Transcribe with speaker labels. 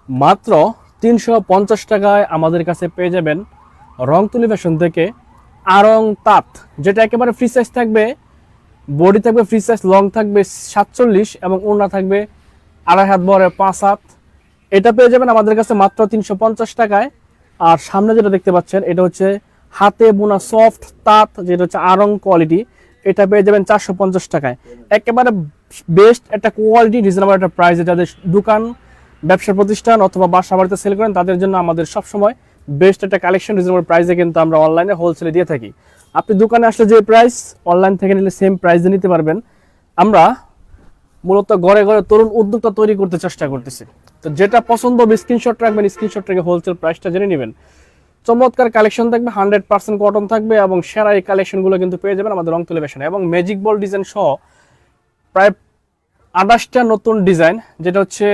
Speaker 1: মাত্র 350 টাকায় আমাদের কাছে পেয়ে যাবেন রংতুলি ফ্যাশন থেকে আরং তাঁত, যেটা একেবারে ফ্রি সাইজ থাকবে। বডি থাকবে ফ্রি সাইজ, লং থাকবে 47 এবং ওড়না থাকবে 2.5 হাত বড় 5 হাত। এটা পেয়ে যাবেন আমাদের কাছে মাত্র 350 টাকায়। আর সামনে যেটা দেখতে পাচ্ছেন এটা হচ্ছে হাতে বোনা সফট তাঁত, যেটা হচ্ছে আরং কোয়ালিটি। এটা পেয়ে যাবেন 450 টাকায়। একেবারে বেস্ট একটা কোয়ালিটি, রিজনেবল একটা প্রাইসে। যাদের দোকান, ব্যবসা প্রতিষ্ঠান অথবা বাসা বাড়িতে সেল করেন তাদের জন্য আমাদের সবসময় বেস্ট একটা কালেকশন রিজনেবল প্রাইসে কিন্তু আমরা অনলাইনে হোলসেলে দিয়ে থাকি। আপনি দোকানে আসলে যে প্রাইস, অনলাইন থেকে নিলে সেম প্রাইসে নিতে পারবেন। আমরা মূলত ঘরে ঘরে তরুণ উদ্যোক্তা তৈরি করতে চেষ্টা করতেছি। তো যেটা পছন্দ হবে স্ক্রিনশট রাখবেন, স্ক্রিনশট রেখে হোলসেল প্রাইসটা জেনে নেবেন। চমৎকার কালেকশন থাকবে, 100% কটন থাকবে এবং সেরা এই কালেকশনগুলো কিন্তু পেয়ে যাবেন আমাদের রংতুলি ফ্যাশনে। এবং ম্যাজিক বল ডিজাইন সহ প্রায় 28টা নতুন ডিজাইন, যেটা হচ্ছে